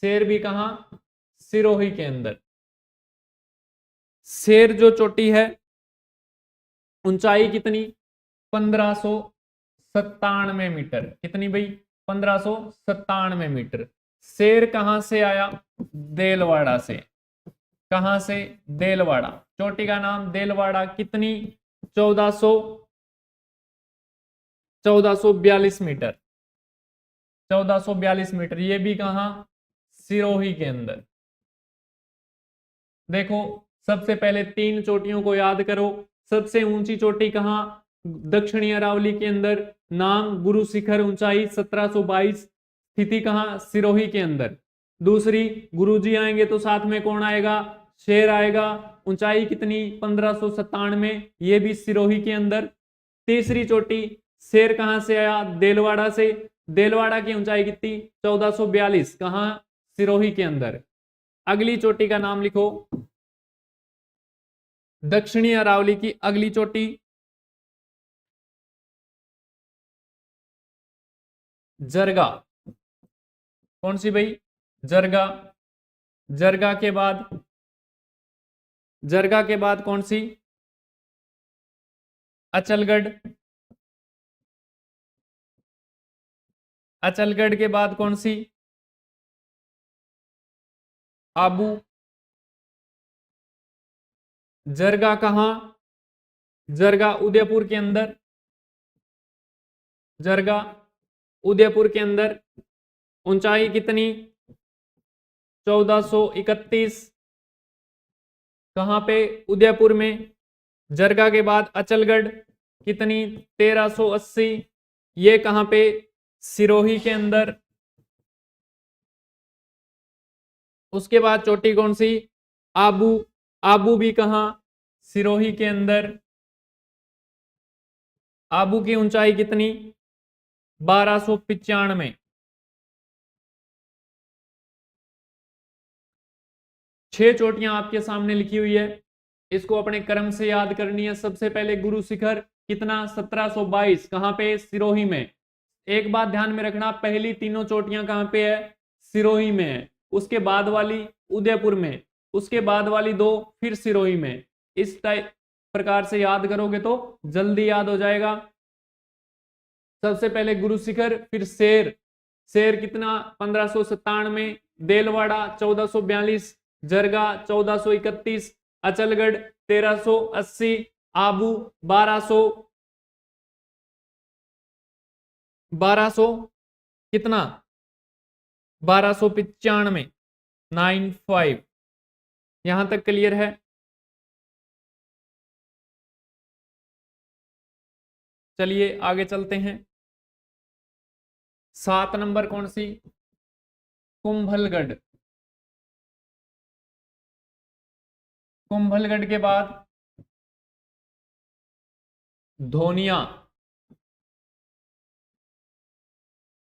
शेर भी कहां? सिरोही के अंदर। शेर जो चोटी है ऊंचाई कितनी? 1597 मीटर। कितनी भाई? 1597 मीटर। शेर कहां से आया? देलवाड़ा से। कहां से? देलवाड़ा। चोटी का नाम देलवाड़ा। कितनी? 1442 मीटर। 1442 मीटर। ये भी कहां? सिरोही के अंदर। देखो सबसे पहले 3 चोटियों को याद करो। सबसे ऊंची चोटी कहां? दक्षिणी अरावली के अंदर। नाम गुरु शिखर। ऊंचाई 1722। स्थिति कहां? सिरोही के अंदर। दूसरी, गुरुजी आएंगे तो साथ में कौन आएगा? शेर आएगा। ऊंचाई कितनी? 1597। ये भी सिरोही के अंदर। तीसरी चोटी, शेर कहां से आया? देलवाड़ा से। देलवाड़ा की ऊंचाई कितनी? 1442। कहां? सिरोही के अंदर। अगली चोटी का नाम लिखो। दक्षिणी अरावली की अगली चोटी जरगा। कौन सी भाई? जरगा। जरगा के बाद, जरगा के बाद कौन सी? अचलगढ़। अचलगढ़ के बाद कौन सी? आबू। जरगा कहां? जरगा उदयपुर के अंदर। जरगा उदयपुर के अंदर। ऊंचाई कितनी? 1431। कहां पे? उदयपुर में। जरगा के बाद अचलगढ़। कितनी? 1380। ये कहां पे? सिरोही के अंदर। उसके बाद चोटी कौन सी? आबू। आबू भी कहां? सिरोही के अंदर। आबू की ऊंचाई कितनी? 1295। 6 चोटियां आपके सामने लिखी हुई है। इसको अपने क्रम से याद करनी है। सबसे पहले गुरु शिखर। कितना? 1722। कहां पे? सिरोही में। एक बात ध्यान में रखना, पहली तीनों चोटियां कहां पे है? सिरोही में है। उसके बाद वाली उदयपुर में। उसके बाद वाली 2 फिर सिरोही में। इस टाइप प्रकार से याद करोगे तो जल्दी याद हो जाएगा। सबसे पहले गुरु शिखर, फिर शेर। शेर कितना? 1597। देलवाड़ा 1442। जरगा 1431। अचलगढ़ 1380। आबू 1200 कितना? 1295। 95। यहां तक क्लियर है? चलिए आगे चलते हैं। 7 नंबर कौन सी? कुंभलगढ़। कुंभलगढ़ के बाद धोनिया।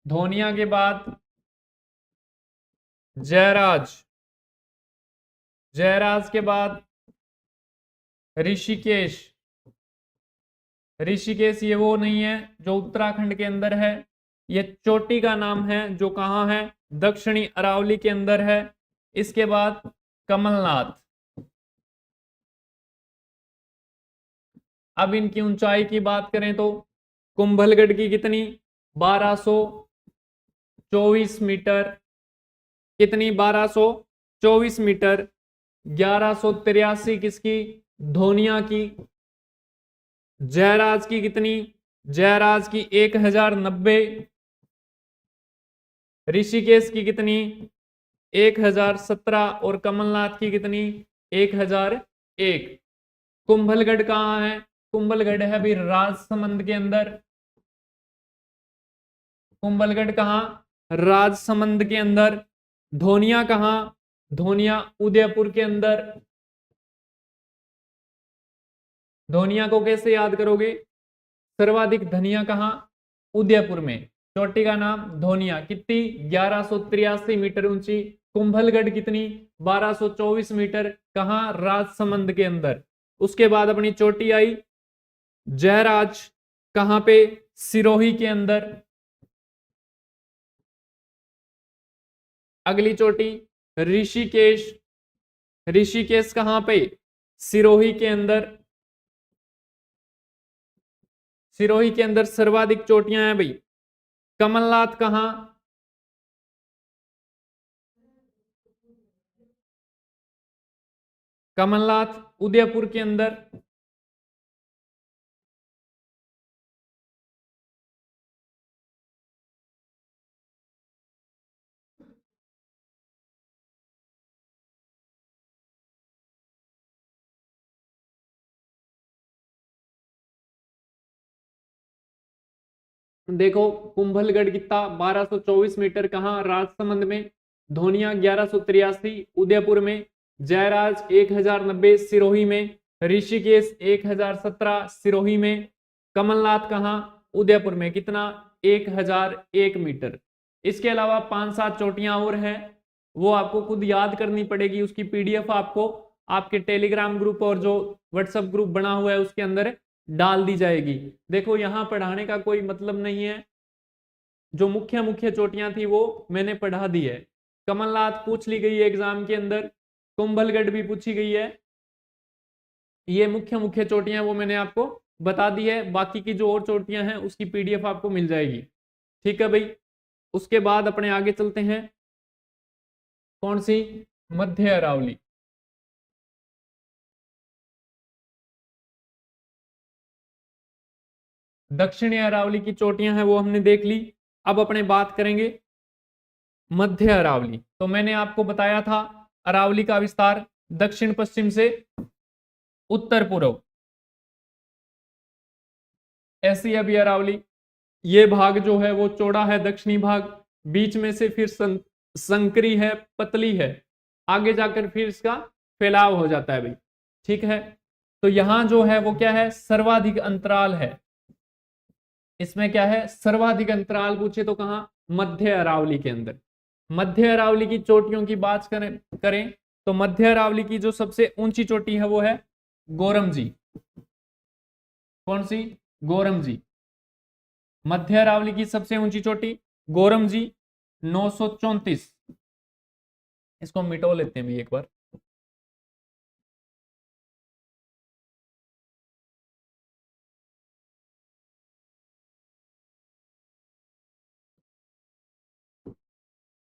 धोनिया के बाद जयराज। जयराज के बाद ऋषिकेश। ऋषिकेश ये वो नहीं है जो उत्तराखंड के अंदर है। ये चोटी का नाम है जो कहां है? दक्षिणी अरावली के अंदर है। इसके बाद कमलनाथ। अब इनकी ऊंचाई की बात करें तो कुंभलगढ़ की कितनी? 1224 मीटर। कितनी? 1224 मीटर। 1183 किसकी? धोनिया की। जयराज की कितनी? जयराज की 1090। ऋषिकेश की कितनी? 1017। और कमलनाथ की कितनी? 1001। कुंभलगढ़ कहां है? कुंभलगढ़ है भी राजसमंद के अंदर। कुंभलगढ़ कहां? राजसमंद के अंदर। धोनिया कहां? धोनिया उदयपुर के अंदर। धोनिया को कैसे याद करोगे? सर्वाधिक धनिया कहां? उदयपुर में। चोटी का नाम धोनिया। कितनी? 1183 मीटर ऊंची। कुंभलगढ़ कितनी? 1224 मीटर। कहां? राजसमंद के अंदर। उसके बाद अपनी चोटी आई जयराज, कहां पे? सिरोही के अंदर। अगली चोटी ऋषिकेश, ऋषिकेश कहां पे? सिरोही के अंदर। सिरोही के अंदर सर्वाधिक चोटियां हैं भाई। कमलनाथ कहां? कमलनाथ उदयपुर के अंदर। देखो कुंभलगढ़ कितना 1224 मीटर, कहाँ? राजसमंद में। धोनिया 1183 उदयपुर में। जयराज 1090 सिरोही में। ऋषिकेश 1017 सिरोही में। कमलनाथ कहाँ? उदयपुर में। कितना? 1001 मीटर। इसके अलावा 5-7 चोटियां और हैं, वो आपको खुद याद करनी पड़ेगी। उसकी पीडीएफ आपको आपके टेलीग्राम ग्रुप और जो व्हाट्सएप ग्रुप बना हुआ है उसके अंदर डाल दी जाएगी। देखो यहां पढ़ाने का कोई मतलब नहीं है, जो मुख्य मुख्य चोटियां थी वो मैंने पढ़ा दी है। कमलनाथ पूछ ली गई है एग्जाम के अंदर, कुंभलगढ़ भी पूछी गई है। ये मुख्य मुख्य चोटियां वो मैंने आपको बता दी है, बाकी की जो और चोटियां हैं उसकी पीडीएफ आपको मिल जाएगी। ठीक है भाई। उसके बाद अपने आगे चलते हैं। कौन सी? मध्य अरावली। दक्षिणी अरावली की चोटियां हैं वो हमने देख ली। अब अपने बात करेंगे मध्य अरावली। तो मैंने आपको बताया था अरावली का विस्तार दक्षिण पश्चिम से उत्तर पूर्व। ऐसी अभी अरावली, ये भाग जो है वो चौड़ा है, दक्षिणी भाग। बीच में से फिर संकरी है, पतली है। आगे जाकर फिर इसका फैलाव हो जाता है भाई। ठीक है। तो यहां जो है वो क्या है? सर्वाधिक अंतराल है। इसमें क्या है? सर्वाधिक अंतराल पूछे तो कहां? मध्य अरावली के अंदर। मध्य अरावली की चोटियों की बात करें तो मध्य अरावली की जो सबसे ऊंची चोटी है वो है गोरमजी। कौन सी? गोरमजी। मध्य अरावली की सबसे ऊंची चोटी गोरमजी 934। इसको मिटो लेते हैं भी एक बार।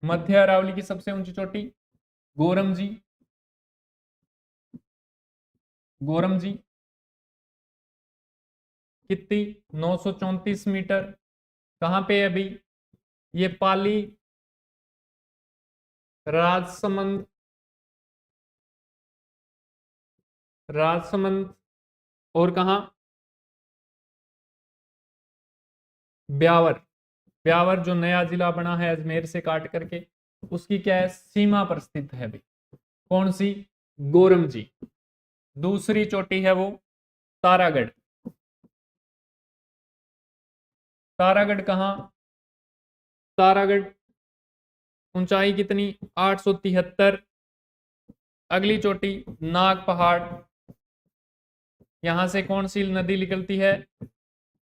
मध्य अरावली की सबसे ऊंची चोटी गोरमजी। गोरमजी कितनी? 934 मीटर। कहां पे है अभी? ये पाली, राजसमंद, राजसमंद और कहा? ब्यावर। ब्यावर जो नया जिला बना है अजमेर से काट करके, उसकी क्या है? सीमा पर स्थित है भाई। कौन सी? गोरमजी। दूसरी चोटी है वो तारागढ़। तारागढ़ कहां? तारागढ़ ऊंचाई कितनी? 873। अगली चोटी नाग पहाड़। यहां से कौन सी नदी निकलती है?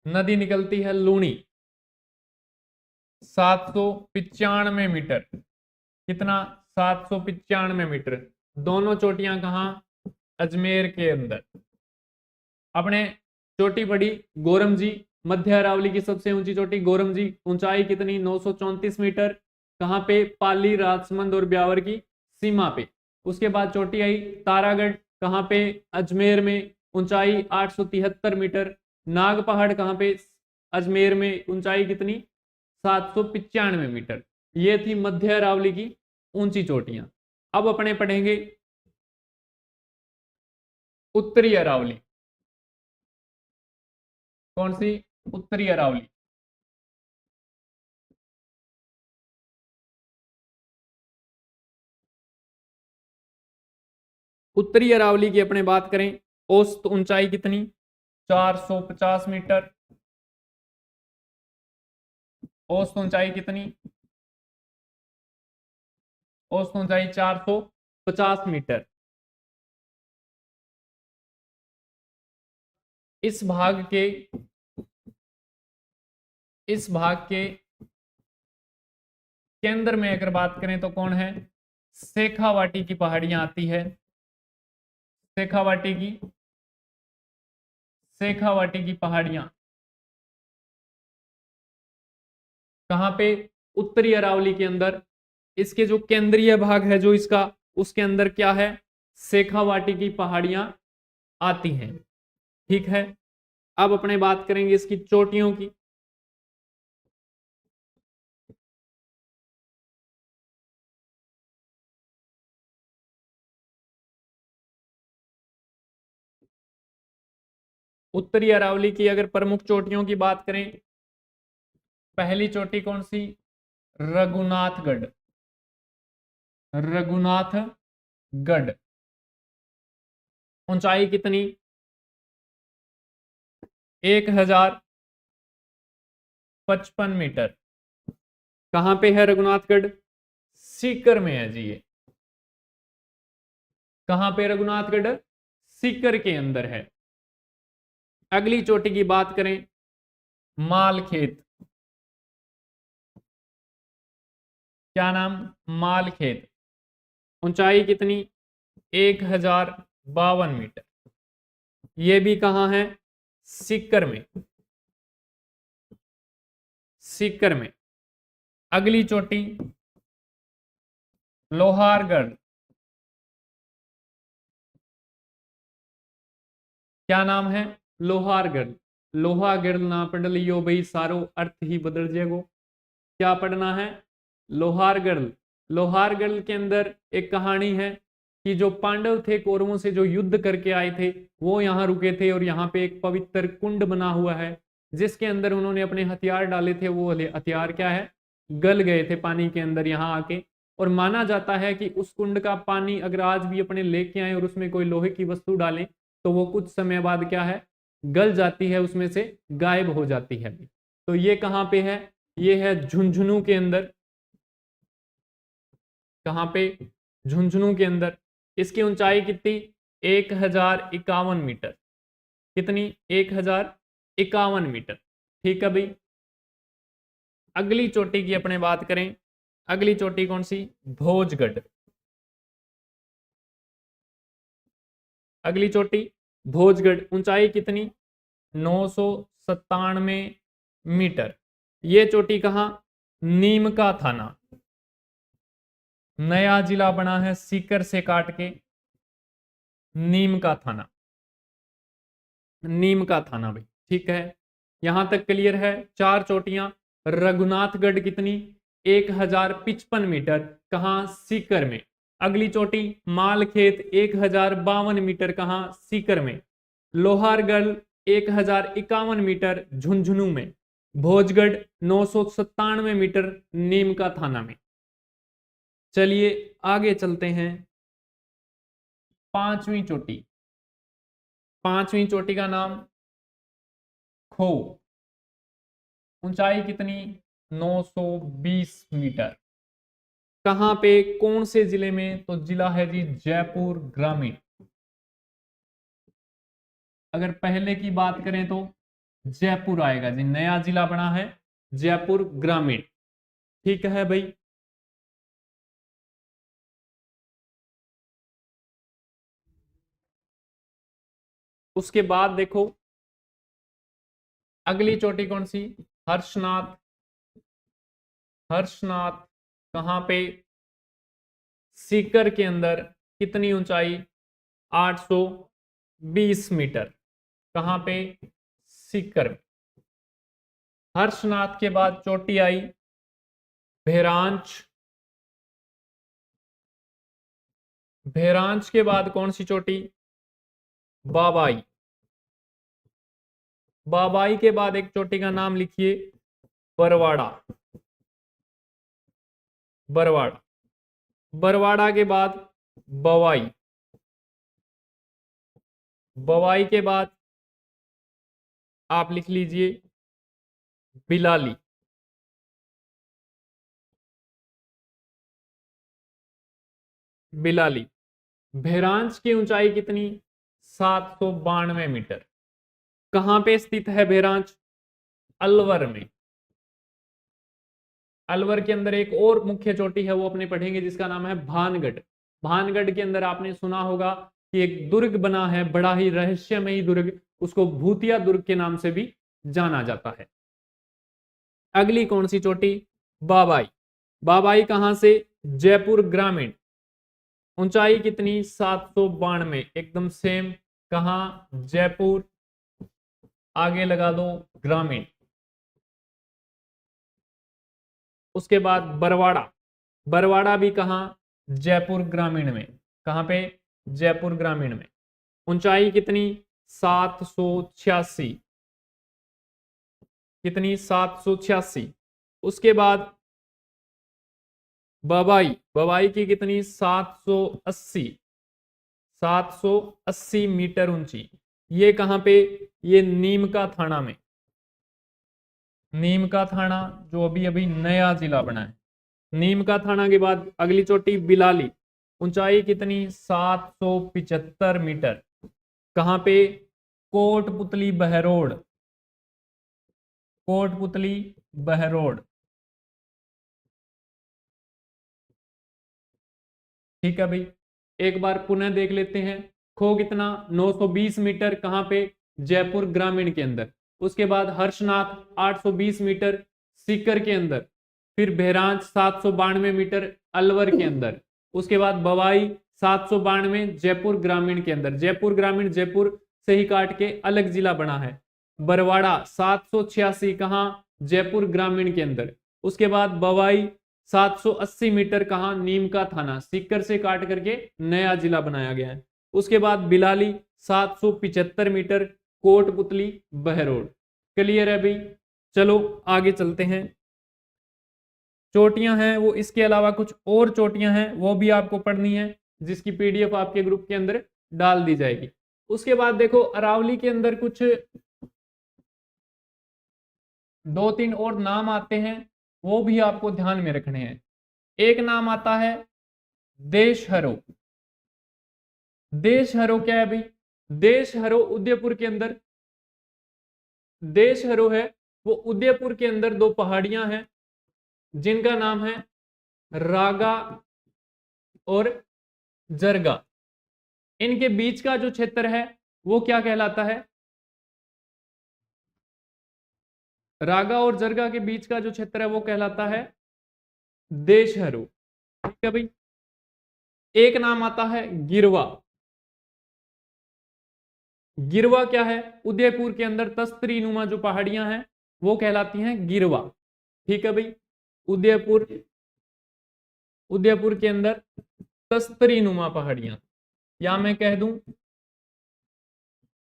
नदी निकलती है लूणी। 795 मीटर। कितना? 795 मीटर। दोनों चोटियां कहां? अजमेर के अंदर। अपने चोटी पड़ी गोरमजी, मध्य अरावली की सबसे ऊंची चोटी गोरमजी, ऊंचाई कितनी? 934 मीटर। कहां पे? पाली, राजसमंद और ब्यावर की सीमा पे। उसके बाद चोटी आई तारागढ़। कहां पे? अजमेर में। ऊंचाई 873 मीटर। नाग पहाड़ कहां पे? अजमेर में। ऊंचाई कितनी? 795 मीटर। ये थी मध्य अरावली की ऊंची चोटियां। अब अपने पढ़ेंगे उत्तरी अरावली। कौन सी? उत्तरी अरावली। उत्तरी अरावली की अपने बात करें, औसत ऊंचाई कितनी? 450 मीटर। औसत ऊंचाई कितनी? औसत ऊंचाई 450 मीटर। इस भाग के केंद्र में अगर बात करें तो कौन है, शेखावाटी की पहाड़ियां आती है। शेखावाटी की पहाड़ियां कहां पे, उत्तरी अरावली के अंदर। इसके जो केंद्रीय भाग है जो इसका, उसके अंदर क्या है, शेखावाटी की पहाड़ियां आती हैं। ठीक है, अब अपने बात करेंगे इसकी चोटियों की। उत्तरी अरावली की अगर प्रमुख चोटियों की बात करें, पहली चोटी कौन सी, रघुनाथगढ़। रघुनाथगढ़ ऊंचाई कितनी, 1055 मीटर। कहां पे है रघुनाथगढ़, सीकर में है जी ये। कहां पे रघुनाथगढ़, सीकर के अंदर है। अगली चोटी की बात करें, मालखेत। क्या नाम, मालखेत। ऊंचाई कितनी, 1052 मीटर। ये भी कहां है, सीकर में। सीकर में। अगली चोटी लोहारगढ़। क्या नाम है, लोहारगढ़। लोहागढ़ ना पढ़ लियो भाई, सारो अर्थ ही बदल जाएगो। क्या पढ़ना है, लोहारगढ़। लोहारगढ़ के अंदर एक कहानी है कि जो पांडव थे कौरवों से जो युद्ध करके आए थे, वो यहाँ रुके थे और यहाँ पे एक पवित्र कुंड बना हुआ है जिसके अंदर उन्होंने अपने हथियार डाले थे। वो हथियार क्या है, गल गए थे पानी के अंदर यहाँ आके। और माना जाता है कि उस कुंड का पानी अगर आज भी अपने लेके आए और उसमें कोई लोहे की वस्तु डालें तो वो कुछ समय बाद क्या है, गल जाती है, उसमें से गायब हो जाती है। तो ये कहाँ पे है, ये है झुंझुनू के अंदर। कहां पे, झुंझुनू के अंदर। इसकी ऊंचाई कितनी, 1051 मीटर। कितनी, 1051 मीटर। ठीक है भाई। अगली चोटी की अपने बात करें, अगली चोटी कौन सी, भोजगढ़। अगली चोटी भोजगढ़, ऊंचाई कितनी, 997 मीटर। ये चोटी कहां, नीमका थाना। नया जिला बना है सीकर से काट के, नीमका थाना। नीमका थाना भाई। ठीक है, यहां तक क्लियर है। चार चोटियां। रघुनाथगढ़ कितनी, 1055 मीटर। कहां, सीकर में। अगली चोटी मालखेत 1052 मीटर। कहां, सीकर में। लोहारगढ़ 1051 मीटर, झुंझुनू में। भोजगढ़ 997 मीटर, नीमका थाना में। चलिए आगे चलते हैं। पांचवी चोटी। पांचवी चोटी का नाम खो। ऊंचाई कितनी, 920 मीटर। कहां पे, कौन से जिले में, तो जिला है जी जयपुर ग्रामीण। अगर पहले की बात करें तो जयपुर आएगा जी, नया जिला बना है जयपुर ग्रामीण। ठीक है भाई। उसके बाद देखो अगली चोटी कौन सी, हर्षनाथ। हर्षनाथ कहां पे, सीकर के अंदर। कितनी ऊंचाई, 820 मीटर। कहां पे, सीकर में। हर्षनाथ के बाद चोटी आई भेरांच। भेरांच के बाद कौन सी चोटी, बाबाई। बाबाई के बाद एक चोटी का नाम लिखिए, बरवाड़ा। बरवाड़ा। बरवाड़ा के बाद बवाई। बवाई के बाद आप लिख लीजिए बिलाली। बिलाली। भेरांच की ऊंचाई कितनी, 792 मीटर। कहां पे स्थित है बहरांच? अलवर में। अलवर के अंदर एक और मुख्य चोटी है वो अपने पढ़ेंगे जिसका नाम है भानगढ़। भानगढ़ के अंदर आपने सुना होगा कि एक दुर्ग बना है, बड़ा ही रहस्यमयी दुर्ग, उसको भूतिया दुर्ग के नाम से भी जाना जाता है। अगली कौन सी चोटी? बाबाई। बाबाई कहां से? जयपुर ग्रामीण। ऊंचाई कितनी? 792, एकदम सेम। कहां? जयपुर। आगे लगा दो ग्रामीण। उसके बाद बरवाड़ा। बरवाड़ा भी कहां? जयपुर ग्रामीण में। कहां पे? जयपुर ग्रामीण में। ऊंचाई कितनी? 786। कितनी? 786। उसके बाद बवाई। बवाई की कितनी? 780। 780 मीटर ऊंची। ये कहां पे? ये नीम का थाना में। नीम का थाना जो अभी अभी नया जिला बना है। नीम का थाना के बाद अगली चोटी बिलाली। ऊंचाई कितनी? 775 मीटर। कहां पे? कोटपुतली बहरोड। कोटपुतली बहरोड। ठीक है भाई, एक बार पुनः देख लेते हैं। खो कितना? 920 मीटर। कहां पे? जयपुर ग्रामीण के अंदर। उसके बाद हर्षनाथ 820 मीटर सीकर के अंदर। फिर बहरांच 792 मीटर अलवर के अंदर। उसके बाद बवाई 792 जयपुर ग्रामीण के अंदर। जयपुर ग्रामीण जयपुर से ही काट के अलग जिला बना है। बरवाड़ा 786 कहां? जयपुर ग्रामीण के अंदर। उसके बाद बवाई 780 मीटर। कहां? नीम का थाना, सीकर से काट करके नया जिला बनाया गया है। उसके बाद Bilali 775 metre, Kotputli Behror. Clear है भाई? चलो आगे चलते हैं। चोटियां हैं वो, इसके अलावा कुछ और चोटियां हैं वो भी आपको पढ़नी है, जिसकी पीडीएफ आपके ग्रुप के अंदर डाल दी जाएगी। उसके बाद देखो अरावली के अंदर कुछ 2-3 और नाम आते हैं, वो भी आपको ध्यान में रखने हैं। एक नाम आता है देशहरो। देशहरो क्या है भाई? देशहरो उदयपुर के अंदर। देशहरो है वो उदयपुर के अंदर दो पहाड़ियां हैं जिनका नाम है रागा और जरगा। इनके बीच का जो क्षेत्र है वो क्या कहलाता है? रागा और जरगा के बीच का जो क्षेत्र है वो कहलाता है देशहरो। ठीक है भाई। एक नाम आता है गिरवा। गिरवा क्या है? उदयपुर के अंदर तस्तरी नुमा जो पहाड़ियां हैं वो कहलाती हैं गिरवा। ठीक है भाई। उदयपुर, उदयपुर के अंदर तस्तरी नुमा पहाड़ियां, या मैं कह दूं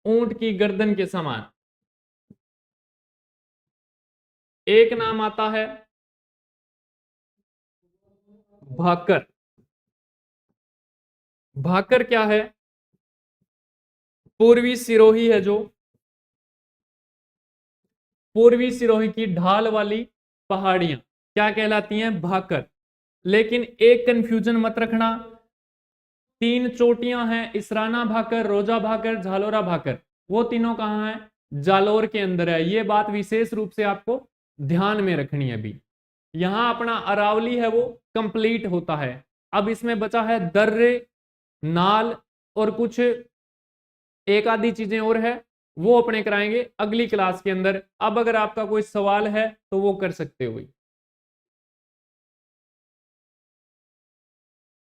ऊंट की गर्दन के समान। एक नाम आता है भाकर। भाकर क्या है? पूर्वी सिरोही है जो, पूर्वी सिरोही की ढाल वाली पहाड़ियां क्या कहलाती हैं? भाकर। लेकिन एक कंफ्यूजन मत रखना, 3 चोटियां हैं, इसराना भाकर, रोजा भाकर, झालोरा भाकर। वो तीनों कहां हैं? जालोर के अंदर है। ये बात विशेष रूप से आपको ध्यान में रखनी है। अभी यहां अपना अरावली है वो कंप्लीट होता है। अब इसमें बचा है दर्रे, नाल और कुछ एक आधी चीजें और है, वो अपने कराएंगे अगली क्लास के अंदर। अब अगर आपका कोई सवाल है तो वो कर सकते हो।